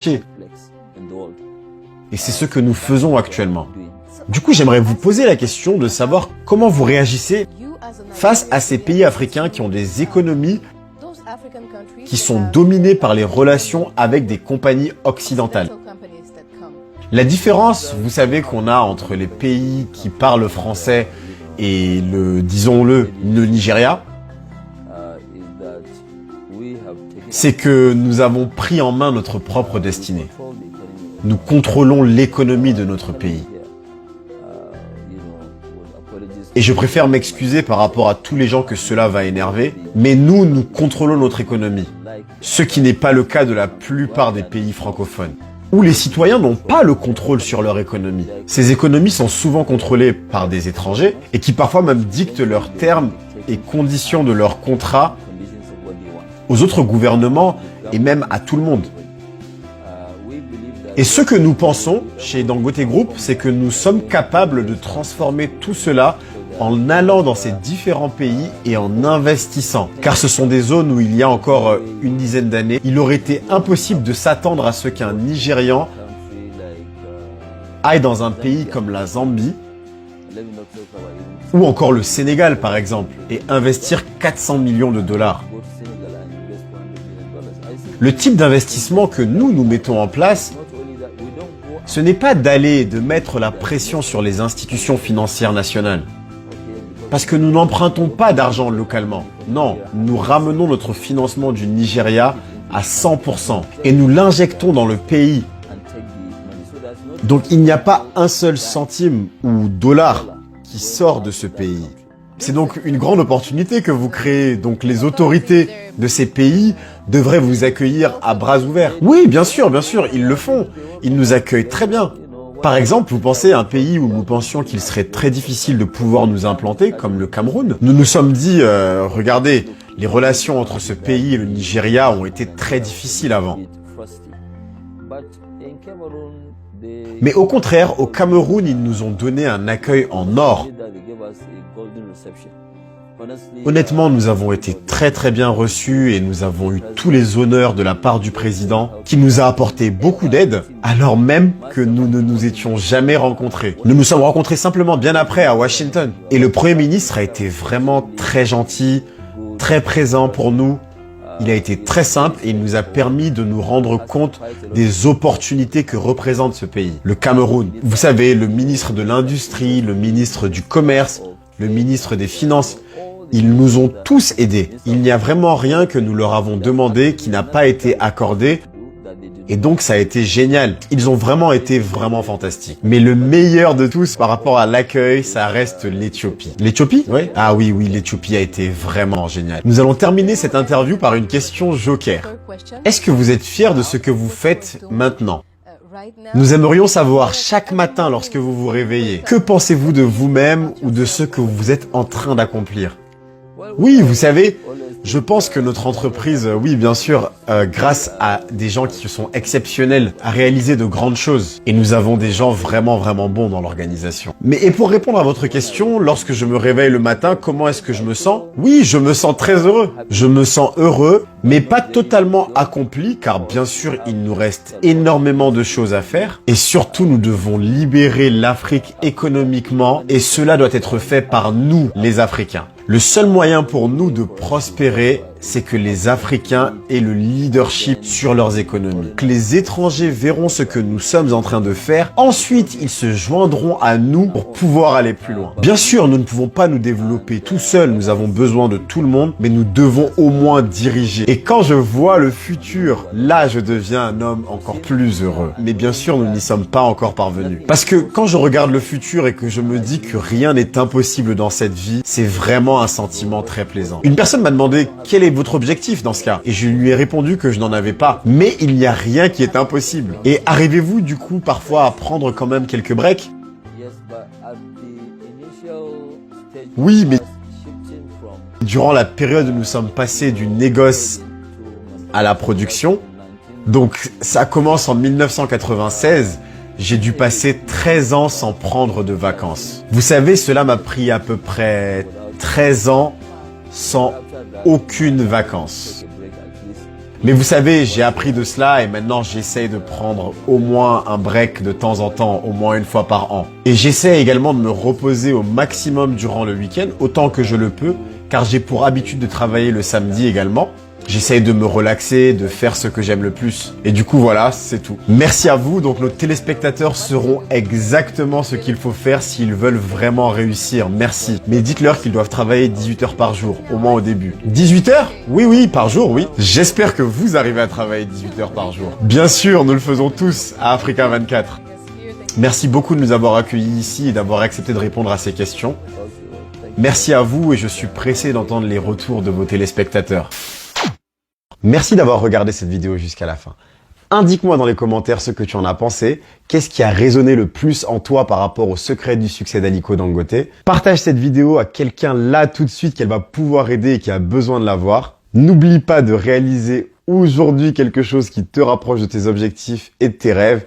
Et c'est ce que nous faisons actuellement. Du coup, j'aimerais vous poser la question de savoir comment vous réagissez face à ces pays africains qui ont des économies qui sont dominées par les relations avec des compagnies occidentales. La différence, vous savez, qu'on a entre les pays qui parlent français et disons-le, le Nigeria, c'est que nous avons pris en main notre propre destinée. Nous contrôlons l'économie de notre pays. Et je préfère m'excuser par rapport à tous les gens que cela va énerver, mais nous contrôlons notre économie. Ce qui n'est pas le cas de la plupart des pays francophones, où les citoyens n'ont pas le contrôle sur leur économie. Ces économies sont souvent contrôlées par des étrangers et qui parfois même dictent leurs termes et conditions de leurs contrats aux autres gouvernements et même à tout le monde. Et ce que nous pensons chez Dangote Group, c'est que nous sommes capables de transformer tout cela en allant dans ces différents pays et en investissant. Car ce sont des zones où il y a encore une dizaine d'années, il aurait été impossible de s'attendre à ce qu'un Nigérian aille dans un pays comme la Zambie ou encore le Sénégal par exemple et investir 400 millions de dollars. Le type d'investissement que nous mettons en place, ce n'est pas de mettre la pression sur les institutions financières nationales. Parce que nous n'empruntons pas d'argent localement. Non, nous ramenons notre financement du Nigeria à 100% et nous l'injectons dans le pays. Donc il n'y a pas un seul centime ou dollar qui sort de ce pays. C'est donc une grande opportunité que vous créez. Donc les autorités de ces pays devraient vous accueillir à bras ouverts. Oui, bien sûr, ils le font. Ils nous accueillent très bien. Par exemple, vous pensez à un pays où nous pensions qu'il serait très difficile de pouvoir nous implanter, comme le Cameroun. Nous nous sommes dit, regardez, les relations entre ce pays et le Nigeria ont été très difficiles avant. Mais au contraire, au Cameroun, ils nous ont donné un accueil en or. Honnêtement, nous avons été très bien reçus et nous avons eu tous les honneurs de la part du président qui nous a apporté beaucoup d'aide alors même que nous ne nous étions jamais rencontrés. Nous nous sommes rencontrés simplement bien après à Washington. Et le Premier ministre a été vraiment très gentil, très présent pour nous. Il a été très simple et il nous a permis de nous rendre compte des opportunités que représente ce pays. Le Cameroun, vous savez, le ministre de l'Industrie, le ministre du Commerce, le ministre des Finances, ils nous ont tous aidés. Il n'y a vraiment rien que nous leur avons demandé qui n'a pas été accordé. Et donc ça a été génial. Ils ont vraiment été fantastiques. Mais le meilleur de tous par rapport à l'accueil, ça reste l'Éthiopie. L'Éthiopie? Oui. Ah oui, l'Éthiopie a été vraiment génial. Nous allons terminer cette interview par une question joker. Est-ce que vous êtes fiers de ce que vous faites maintenant? Nous aimerions savoir chaque matin lorsque vous vous réveillez, que pensez-vous de vous-même ou de ce que vous êtes en train d'accomplir? Oui, vous savez, je pense que notre entreprise, oui bien sûr, grâce à des gens qui sont exceptionnels, a réalisé de grandes choses. Et nous avons des gens vraiment bons dans l'organisation. Et pour répondre à votre question, lorsque je me réveille le matin, comment est-ce que je me sens? Oui, je me sens très heureux. Je me sens heureux, mais pas totalement accompli, car bien sûr, il nous reste énormément de choses à faire. Et surtout, nous devons libérer l'Afrique économiquement, et cela doit être fait par nous, les Africains. Le seul moyen pour nous de prospérer, c'est que les Africains aient le leadership sur leurs économies. Que les étrangers verront ce que nous sommes en train de faire. Ensuite, ils se joindront à nous pour pouvoir aller plus loin. Bien sûr, nous ne pouvons pas nous développer tout seuls. Nous avons besoin de tout le monde, mais nous devons au moins diriger. Et quand je vois le futur, là, je deviens un homme encore plus heureux. Mais bien sûr, nous n'y sommes pas encore parvenus. Parce que quand je regarde le futur et que je me dis que rien n'est impossible dans cette vie, c'est vraiment un sentiment très plaisant. Une personne m'a demandé quel est votre objectif dans ce cas? Et je lui ai répondu que je n'en avais pas. Mais il n'y a rien qui est impossible. Et arrivez-vous du coup parfois à prendre quand même quelques breaks? Oui, mais durant la période où nous sommes passés du négoce à la production, donc ça commence en 1996, j'ai dû passer 13 ans sans prendre de vacances. Vous savez, cela m'a pris à peu près 13 ans sans aucune vacances. Mais vous savez, j'ai appris de cela et maintenant j'essaye de prendre au moins un break de temps en temps, au moins une fois par an. Et j'essaie également de me reposer au maximum durant le week-end, autant que je le peux, car j'ai pour habitude de travailler le samedi également. J'essaye de me relaxer, de faire ce que j'aime le plus. Et du coup, voilà, c'est tout. Merci à vous. Donc, nos téléspectateurs sauront exactement ce qu'il faut faire s'ils veulent vraiment réussir. Merci. Mais dites-leur qu'ils doivent travailler 18 heures par jour, au moins au début. 18 heures? Oui, oui, par jour, oui. J'espère que vous arrivez à travailler 18 heures par jour. Bien sûr, nous le faisons tous à Africa 24. Merci beaucoup de nous avoir accueillis ici et d'avoir accepté de répondre à ces questions. Merci à vous et je suis pressé d'entendre les retours de vos téléspectateurs. Merci d'avoir regardé cette vidéo jusqu'à la fin. Indique-moi dans les commentaires ce que tu en as pensé. Qu'est-ce qui a résonné le plus en toi par rapport au secret du succès d'Aliko Dangote? Partage cette vidéo à quelqu'un là tout de suite qu'elle va pouvoir aider et qui a besoin de la voir. N'oublie pas de réaliser aujourd'hui quelque chose qui te rapproche de tes objectifs et de tes rêves.